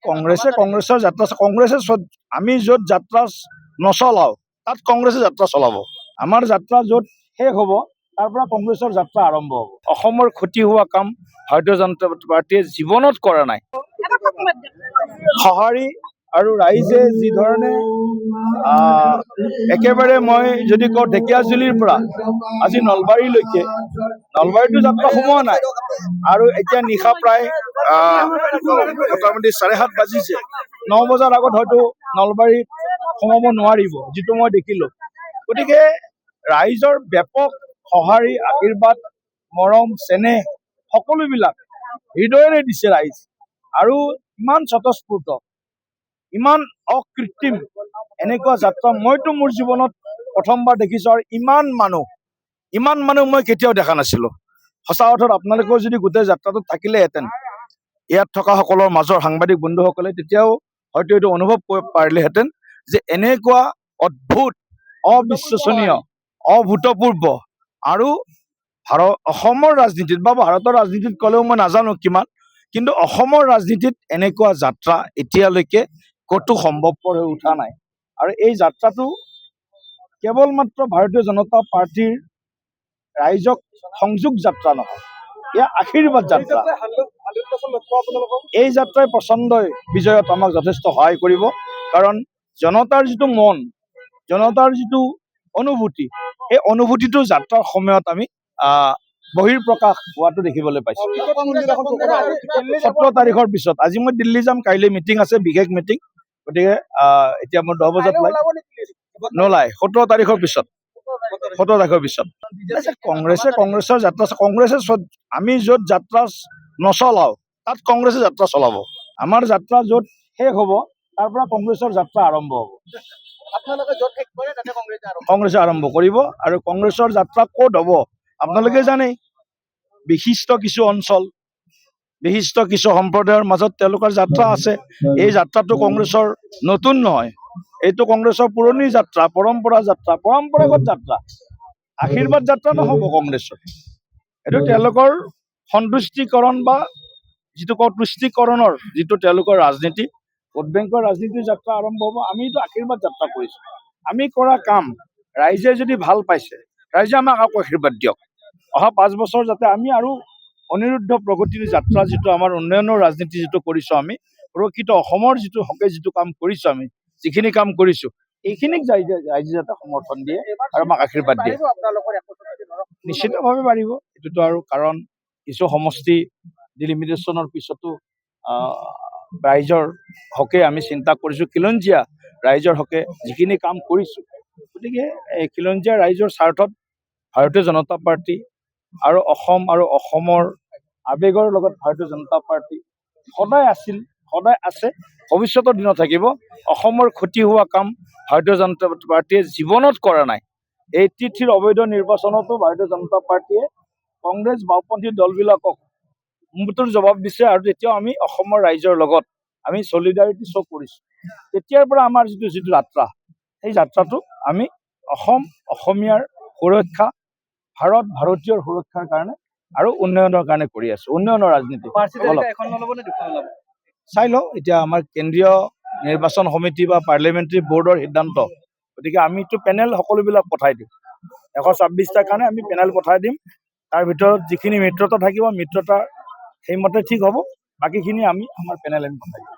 কংগ্ৰেছৰ যাত্ৰা কংগ্ৰেছে আমি য'ত যাত্ৰা নচলাও তাত কংগ্ৰেছে যাত্ৰা চলাব। আমাৰ যাত্ৰা য'ত শেষ হ'ব তাৰ পৰা কংগ্ৰেছৰ যাত্ৰা আৰম্ভ হ'ব। অসমৰ ক্ষতি হোৱা কাম ভাৰতীয় জনতা পাৰ্টীয়ে জীৱনত কৰা নাই। সঁহাৰি আৰু ৰাইজে যি ধৰণে একেবাৰে মই যদি কওঁ ঢেকীয়াজুলিৰ পৰা আজি নলবাৰীলৈকে, নলবাৰীতো যাত্ৰা সোমোৱা নাই আৰু এতিয়া নিশা প্ৰায় মোটামুটি 7:30 বাজিছে। 9 বজাৰ আগত হয়তো নলবাৰীত সোমাব নোৱাৰিব, যিটো মই দেখিলো। গতিকে ৰাইজৰ ব্যাপক সঁহাৰি, আশীৰ্বাদ, মৰম, চেনেহ সকলোবিলাক হৃদয়েৰে দিছে ৰাইজ। আৰু ইমান স্বতঃস্ফূৰ্ত, ইমান অকৃত্ৰিম এনেকুৱা যাত্ৰা মইতো মোৰ জীৱনত প্ৰথমবাৰ দেখিছো। আৰু ইমান মানুহ মই কেতিয়াও দেখা নাছিলো। সঁচা অৰ্থত আপোনালোকেও যদি গোটেই যাত্ৰাটোত থাকিলেহেঁতেন, ইয়াত থকা সকলৰ মাজৰ সাংবাদিক বন্ধুসকলে, তেতিয়াও হয়তো এইটো অনুভৱ কৰিব পাৰিলেহেঁতেন যে এনেকুৱা অদ্ভুত, অবিশ্বাসনীয়, অভূতপূৰ্ব আৰু অসমৰ ৰাজনীতিত বা ভাৰতৰ ৰাজনীতিত ক'লেও মই নাজানো কিমান, কিন্তু অসমৰ ৰাজনীতিত এনেকুৱা যাত্ৰা এতিয়ালৈকে ক'তো সম্ভৱপৰ হৈ উঠা নাই। আৰু এই যাত্ৰাটো কেৱল মাত্ৰ ভাৰতীয় জনতা পাৰ্টীৰ ৰাইজক সংযোগ যাত্ৰা নহয়, এয়া আশীৰ্বাদ যাত্ৰা। এই যাত্ৰাই প্ৰচণ্ডই বিজয়ত আমাক যথেষ্ট সহায় কৰিব। কাৰণ জনতাৰ যিটো মন, জনতাৰ যিটো অনুভূতি, এই অনুভূতিটো যাত্ৰাৰ সময়ত আমি বহিৰ্প্ৰকাশ হোৱাটো দেখিবলৈ পাইছো। 17 তাৰিখৰ পিছত, আজি মই দিল্লী যাম, কাইলৈ মিটিং আছে, বিশেষ মিটিং। গতিকে এতিয়া মোৰ 10 বজাত নোলায়। 17 তাৰিখৰ পিছত কংগ্ৰেছৰ যাত্ৰা কংগ্ৰেছে আমি য'ত যাত্ৰা নচলাও তাত কংগ্ৰেছে যাত্ৰা চলাব। আমাৰ যাত্ৰা য'ত শেষ হ'ব তাৰ পৰা কংগ্ৰেছৰ যাত্ৰা আৰম্ভ হ'ব। কংগ্ৰেছে আৰম্ভ কৰিব। আৰু কংগ্ৰেছৰ যাত্ৰা ক'ত হ'ব আপোনালোকে জানেই। বিশিষ্ট কিছু অঞ্চল, বিশিষ্ট কিছু সম্প্ৰদায়ৰ মাজত তেওঁলোকৰ যাত্ৰা আছে। এই যাত্ৰাটো কংগ্ৰেছৰ নতুন নহয়, এইটো কংগ্ৰেছৰ পুৰণি যাত্ৰা, পৰম্পৰাগত যাত্ৰা। আশীৰ্বাদ যাত্ৰা নহ'ব কংগ্ৰেছৰ, এইটো তেওঁলোকৰ সন্তুষ্টিকৰণ বা যিটো কওঁ তুষ্টিকৰণৰ যিটো তেওঁলোকৰ ৰাজনীতি, ভোট বেংকৰ ৰাজনীতিৰ যাত্ৰা আৰম্ভ হ'ব। আমিতো আশীৰ্বাদ যাত্ৰা কৰিছো। আমি কৰা কাম ৰাইজে যদি ভাল পাইছে, ৰাইজে আমাক আকৌ আশীৰ্বাদ দিয়ক। অহা 5 বছৰ যাতে আমি আৰু অনিৰুদ্ধ প্ৰগতিৰ যাত্ৰা, যিটো আমাৰ উন্নয়নৰ ৰাজনীতি যিটো কৰিছো, আমি সুৰক্ষিত অসমৰ যিটো হকে যিটো কাম কৰিছো, আমি যিখিনি কাম কৰিছো, এইখিনিক ৰাইজে যাতে সমৰ্থন দিয়ে আৰু আমাক আশীৰ্বাদ দিয়ে। নিশ্চিতভাৱে বাঢ়িব। এইটোতো আৰু কাৰণ কিছু সমষ্টি ডিলিমিটেশ্যনৰ পিছতো ৰাইজৰ হকে আমি চিন্তা কৰিছো, খিলঞ্জীয়া ৰাইজৰ হকে যিখিনি কাম কৰিছো। গতিকে এই খিলঞ্জীয়া ৰাইজৰ স্বাৰ্থত ভাৰতীয় জনতা পাৰ্টী আৰু অসম আৰু অসমৰ আৱেগৰ লগত ভাৰতীয় জনতা পাৰ্টী সদায় আছিল, সদায় আছে, ভৱিষ্যতৰ দিনত থাকিব। অসমৰ ক্ষতি হোৱা কাম ভাৰতীয় জনতা পাৰ্টীয়ে জীৱনত কৰা নাই। 83ৰ অবৈধ নিৰ্বাচনতো ভাৰতীয় জনতা পাৰ্টীয়ে কংগ্ৰেছ বাওঁপন্থী দলবিলাকক মুহূৰ্তৰ জবাব দিছে। আৰু তেতিয়াও আমি অসমৰ ৰাইজৰ লগত আমি চলিডাৰিটি শ্ব' কৰিছো। তেতিয়াৰ পৰা আমাৰ যিটো যাত্ৰা, সেই যাত্ৰাটো আমি অসমীয়াৰ সুৰক্ষা, ভাৰতীয়ৰ সুৰক্ষাৰ কাৰণে আৰু উন্নয়নৰ কাৰণে কৰি আছো। উন্নয়নৰ ৰাজনীতি চাই লওঁ এতিয়া আমাৰ কেন্দ্ৰীয় নিৰ্বাচন সমিতি বা পাৰ্লিয়ামেণ্টাৰী বৰ্ডৰ সিদ্ধান্ত। গতিকে আমিতো পেনেল সকলোবিলাক পঠাই দিম। 126টাৰ কাৰণে আমি পেনেল পঠাই দিম। তাৰ ভিতৰত যিখিনি মিত্ৰতা থাকিব, মিত্ৰতা সেইমতে ঠিক হ'ব। বাকীখিনি আমি আমাৰ পেনেল পঠাই দিম।